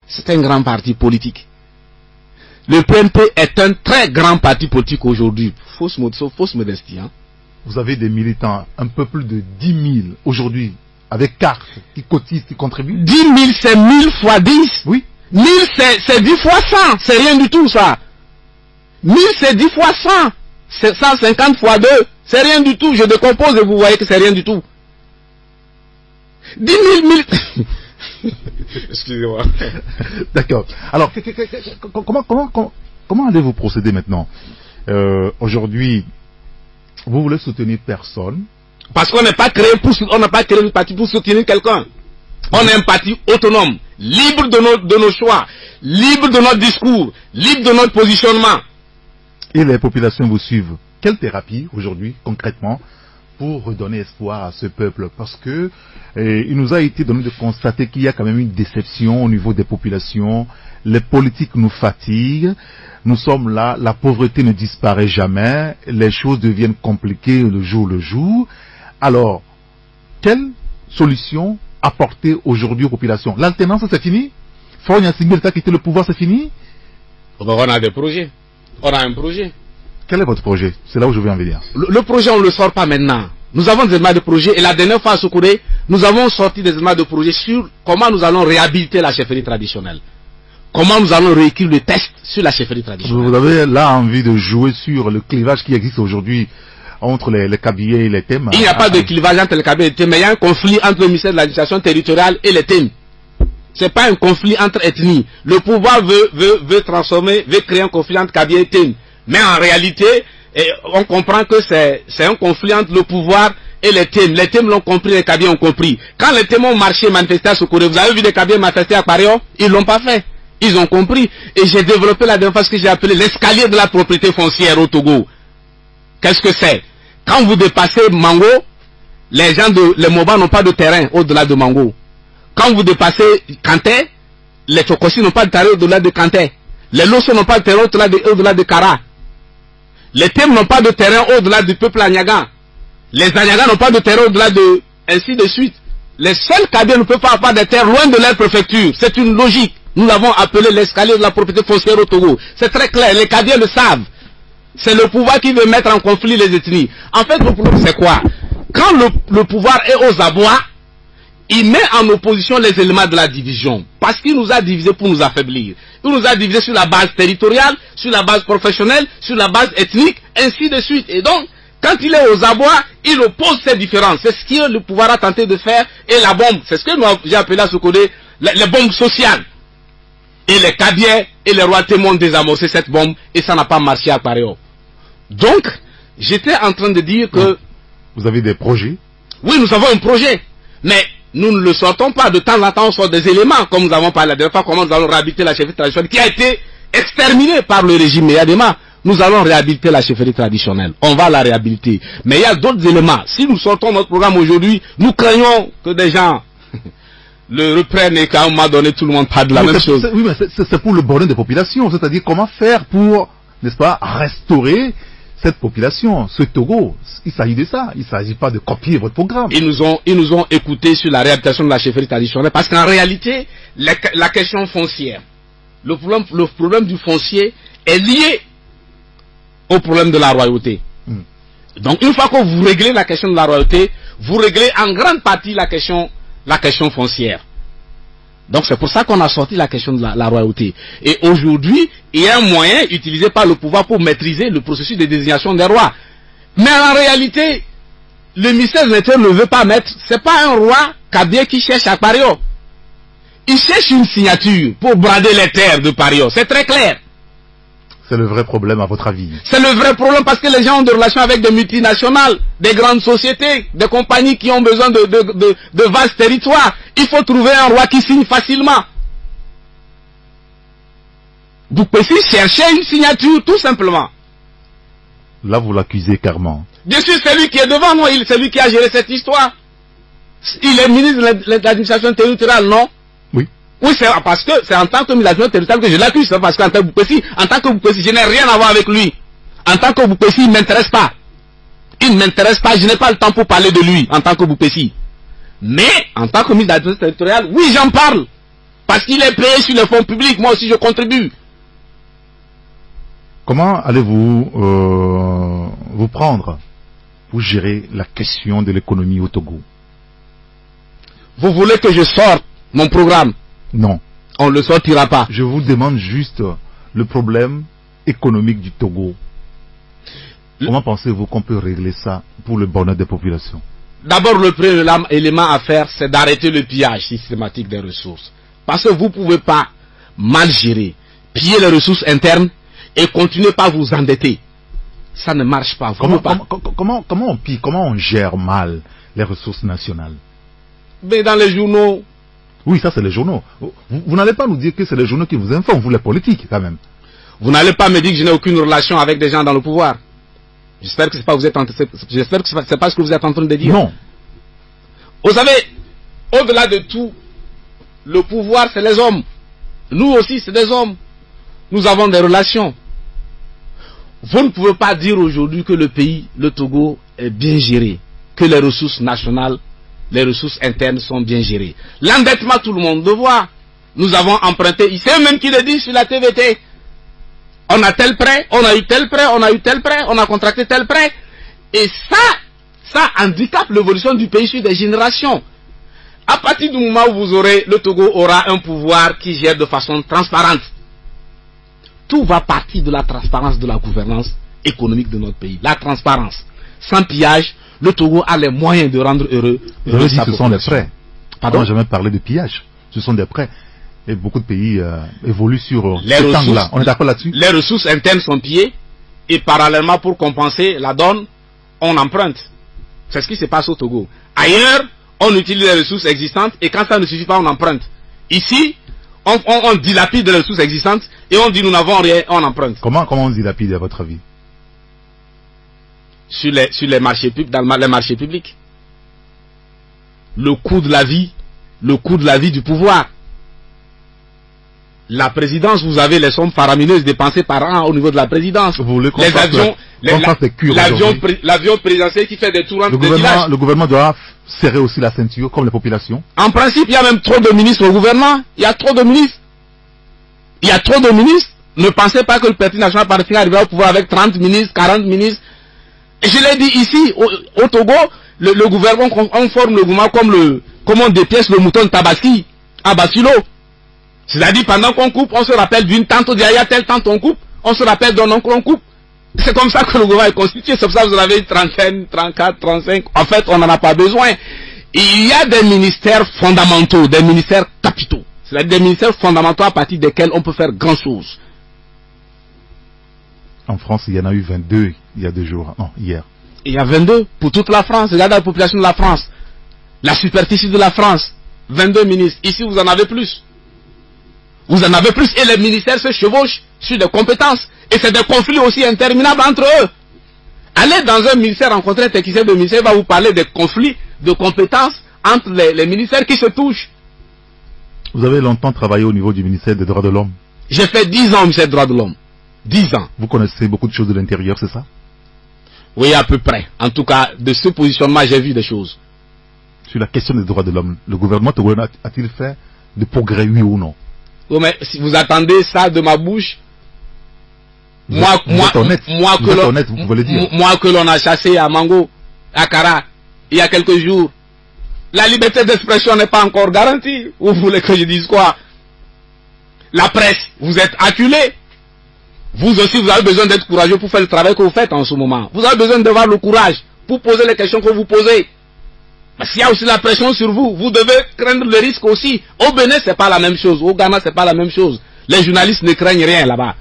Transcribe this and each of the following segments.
C'est un grand parti politique. Le PNP est un très grand parti politique aujourd'hui. Fausse modestie. Hein. Vous avez des militants, un peu plus de 10 000 aujourd'hui, avec carte, qui cotisent, qui contribuent. 10 000, c'est 1000 fois 10. Oui. 1000, c'est 10 fois 100. C'est rien du tout, ça. 1000, c'est 10 fois 100. C'est 150 fois 2. C'est rien du tout. Je décompose et vous voyez que c'est rien du tout. 10 000, 1000... Excusez-moi. D'accord. Alors, comment allez-vous procéder maintenant? Aujourd'hui, vous voulez soutenir personne? Parce qu'on n'a pas créé le parti pour soutenir quelqu'un. On est un parti autonome, libre de nos choix, libre de notre discours, libre de notre positionnement. Et les populations vous suivent. Quelle thérapie aujourd'hui, concrètement, pour redonner espoir à ce peuple? Parce que il nous a été donné de constater qu'il y a quand même une déception au niveau des populations. Les politiques nous fatiguent. Nous sommes là, la pauvreté ne disparaît jamais. Les choses deviennent compliquées le jour. Alors, quelle solution apporter aujourd'hui aux populations? L'alternance, c'est fini? Faure Gnassingbé a quitté le pouvoir, c'est fini? On a des projets. On a un projet. Quel est votre projet? C'est là où je veux en venir. Le projet, on ne le sort pas maintenant. Nous avons des éléments de projet et la dernière fois à Sokouré, nous avons sorti des éléments de projet sur comment nous allons réhabiliter la chefferie traditionnelle. Comment nous allons réécrire le texte sur la chefferie traditionnelle. Vous avez là envie de jouer sur le clivage qui existe aujourd'hui entre les Kabiyé et les Thèmes? Il n'y a pas de clivage entre les Kabiyé et les Thèmes, mais il y a un conflit entre le ministère de l'administration territoriale et les Thèmes. C'est pas un conflit entre ethnies. Le pouvoir veut transformer, veut créer un conflit entre Kabiyé et Thèmes. Mais en réalité, on comprend que c'est un conflit entre le pouvoir et les Thèmes. Les Thèmes l'ont compris, les Kabiyé ont compris. Quand les Thèmes ont marché, manifesté à Sokouré, vous avez vu les Kabiyé manifester à Pario? Ils l'ont pas fait. Ils ont compris. Et j'ai développé la dernière fois ce que j'ai appelé l'escalier de la propriété foncière au Togo. Qu'est-ce que c'est? Quand vous dépassez Mango, les Moba n'ont pas de terrain au-delà de Mango. Quand vous dépassez Kanté, les Tchokosi n'ont pas de terrain au-delà de Kanté. Les Losso n'ont pas de terrain au-delà de Kara. Les Thèmes n'ont pas de terrain au-delà du peuple Anyaga. Les Anyaga n'ont pas de terrain au-delà de... ainsi de suite. Les seuls Kabiyé ne peuvent pas avoir des terres loin de leur préfecture. C'est une logique. Nous l'avons appelé l'escalier de la propriété foncière au Togo. C'est très clair, les Kabiyé le savent. C'est le pouvoir qui veut mettre en conflit les ethnies. En fait, le problème c'est quoi? Quand le pouvoir est aux abois, il met en opposition les éléments de la division. Parce qu'il nous a divisés pour nous affaiblir. Il nous a divisés sur la base territoriale, sur la base professionnelle, sur la base ethnique, ainsi de suite. Et donc, quand il est aux abois, il oppose ces différences. C'est ce que le pouvoir a tenté de faire. Et la bombe, c'est ce que j'ai appelé à Sokouré les bombes sociales. Et les Kabiyé et les rois Thèmes ont désamorcé cette bombe et ça n'a pas marché à Pario. Donc, j'étais en train de dire que... Vous avez des projets? Oui, nous avons un projet. Mais nous ne le sortons pas. De temps en temps, on sort des éléments, comme nous avons parlé la dernière fois, comment nous allons réhabiliter la chefferie traditionnelle qui a été exterminée par le régime Yadema. Nous allons réhabiliter la chefferie traditionnelle. On va la réhabiliter. Mais il y a d'autres éléments. Si nous sortons notre programme aujourd'hui, nous craignons que des gens... le reprennent et qu'à un moment donné tout le monde parle de la même chose. Oui, mais c'est pour le bonheur des populations, c'est-à-dire comment faire pour, n'est-ce pas, restaurer cette population, ce Togo. Il s'agit de ça, il ne s'agit pas de copier votre programme. Ils nous ont écoutés sur la réhabilitation de la chefferie traditionnelle parce qu'en réalité, la question foncière, le problème du foncier est lié au problème de la royauté. Donc une fois que vous réglez la question de la royauté, vous réglez en grande partie la question foncière. Donc c'est pour ça qu'on a sorti la question de la royauté. Et aujourd'hui, il y a un moyen utilisé par le pouvoir pour maîtriser le processus de désignation des rois. Mais en réalité, le ministère de l'Intérieur ne veut pas mettre, c'est pas un roi Kabiyé qui cherche à Pario. Il cherche une signature pour brader les terres de Pario. C'est très clair. C'est le vrai problème à votre avis? C'est le vrai problème parce que les gens ont des relations avec des multinationales, des grandes sociétés, des compagnies qui ont besoin de vastes territoires. Il faut trouver un roi qui signe facilement. Boukpessi cherchait une signature tout simplement. Là vous l'accusez carrément. Bien sûr c'est lui qui est devant moi, c'est lui qui a géré cette histoire. Il est ministre de l'administration territoriale, non? Oui, c'est parce que c'est en tant que ministre territorial que je l'accuse, c'est parce qu'en tant que Boukpessi, je n'ai rien à voir avec lui. En tant que Boukpessi, il ne m'intéresse pas. Il ne m'intéresse pas, je n'ai pas le temps pour parler de lui, en tant que Boukpessi. Mais, en tant que ministre de l'administration territoriale, oui, j'en parle. Parce qu'il est payé sur les fonds publics, moi aussi je contribue. Comment allez-vous vous prendre pour gérer la question de l'économie au Togo? Vous voulez que je sorte mon programme? Non. On ne le sortira pas. Je vous demande juste le problème économique du Togo. Comment pensez-vous qu'on peut régler ça pour le bonheur des populations? D'abord, le premier élément à faire, c'est d'arrêter le pillage systématique des ressources. Parce que vous ne pouvez pas mal gérer, piller les ressources internes et continuer par vous endetter. Ça ne marche pas. Comment on pille, comment on gère mal les ressources nationales? Mais dans les journaux. Oui, ça c'est les journaux. Vous n'allez pas nous dire que c'est les journaux qui vous informent, vous les politiques quand même. Vous n'allez pas me dire que je n'ai aucune relation avec des gens dans le pouvoir. J'espère que c'est pas ce que vous êtes en train de dire. Non. Vous savez, au-delà de tout, le pouvoir c'est les hommes. Nous aussi c'est des hommes. Nous avons des relations. Vous ne pouvez pas dire aujourd'hui que le pays, le Togo, est bien géré, que les ressources nationales, les ressources internes sont bien gérées. L'endettement, tout le monde le voit. Nous avons emprunté, il sait même qui le dit sur la TVT. On a tel prêt, on a eu tel prêt, on a eu tel prêt, on a contracté tel prêt. Et ça handicape l'évolution du pays sur des générations. À partir du moment où le Togo aura un pouvoir qui gère de façon transparente. Tout va partir de la transparence de la gouvernance économique de notre pays. La transparence. Sans pillage, le Togo a les moyens de rendre heureux. Ce sont des prêts. Pardon? On n'a jamais parlé de pillage. Ce sont des prêts. Et beaucoup de pays évoluent sur les cet angle-là. On est d'accord là-dessus? Les ressources internes sont pillées et parallèlement, pour compenser la donne, on emprunte. C'est ce qui se passe au Togo. Ailleurs, on utilise les ressources existantes et quand ça ne suffit pas, on emprunte. Ici, on dilapide les ressources existantes et on dit nous n'avons rien, on emprunte. Comment on dilapide à votre avis? Sur les marchés publics, dans les marchés publics. Le coût de la vie du pouvoir. La présidence, vous avez les sommes faramineuses dépensées par an au niveau de la présidence. Vous voulez qu'on l'avion présidentiel qui fait des tours entre des villages. Le gouvernement doit serrer aussi la ceinture comme les populations. En principe, il y a même trop de ministres au gouvernement. Il y a trop de ministres. Ne pensez pas que le Parti national palestinien arrivera au pouvoir avec 30 ministres, 40 ministres. Et je l'ai dit ici, au Togo, le gouvernement, on forme le gouvernement comme on dépièce le mouton de Tabaski, à Basilo. C'est-à-dire, pendant qu'on coupe, on se rappelle d'une tante, il y a telle tante, on coupe, on se rappelle d'un oncle, on coupe. C'est comme ça que le gouvernement est constitué. C'est pour ça que vous avez une trentaine, 34, 35. En fait, on n'en a pas besoin. Il y a des ministères fondamentaux, des ministères capitaux. C'est-à-dire des ministères fondamentaux à partir desquels on peut faire grand chose. En France, il y en a eu 22 il y a 2 jours. Non, hier. Il y a 22 pour toute la France. Regardez la population de la France. La superficie de la France. 22 ministres. Ici, vous en avez plus. Vous en avez plus et les ministères se chevauchent sur des compétences. Et c'est des conflits aussi interminables entre eux. Allez dans un ministère, rencontrer un technicien de ministère, va vous parler des conflits de compétences entre les ministères qui se touchent. Vous avez longtemps travaillé au niveau du ministère des droits de l'homme. J'ai fait 10 ans au ministère des droits de l'homme. 10 ans. Vous connaissez beaucoup de choses de l'intérieur, c'est ça? Oui, à peu près. En tout cas, de ce positionnement, j'ai vu des choses. Sur la question des droits de l'homme, le gouvernement togolais a-t-il fait de progrès, oui ou non? Oui, mais si vous attendez ça de ma bouche, moi que l'on a chassé à Mango, à Kara, il y a quelques jours, la liberté d'expression n'est pas encore garantie. Vous voulez que je dise quoi? La presse, vous êtes acculés. Vous aussi, vous avez besoin d'être courageux pour faire le travail que vous faites en ce moment. Vous avez besoin d'avoir le courage pour poser les questions que vous posez. Parce qu'il y a aussi la pression sur vous. Vous devez craindre le risque aussi. Au Bénin, c'est pas la même chose. Au Ghana, c'est pas la même chose. Les journalistes ne craignent rien là-bas.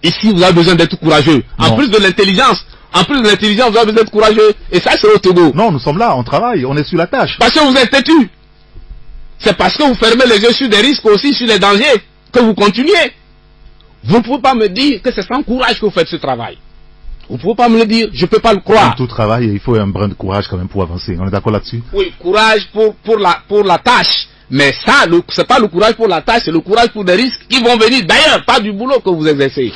Ici, vous avez besoin d'être courageux. En plus de l'intelligence, vous avez besoin d'être courageux. Et ça, c'est au Togo. Non, nous sommes là, on travaille, on est sur la tâche. Parce que vous êtes têtus. C'est parce que vous fermez les yeux sur des risques aussi, sur les dangers, que vous continuez. Vous ne pouvez pas me dire que c'est sans courage que vous faites ce travail. Vous ne pouvez pas me le dire, je ne peux pas le croire. Dans tout travail, il faut un brin de courage quand même pour avancer. On est d'accord là-dessus? Oui, courage pour la tâche. Mais ça, c'est pas le courage pour la tâche, c'est le courage pour des risques qui vont venir d'ailleurs, pas du boulot que vous exercez.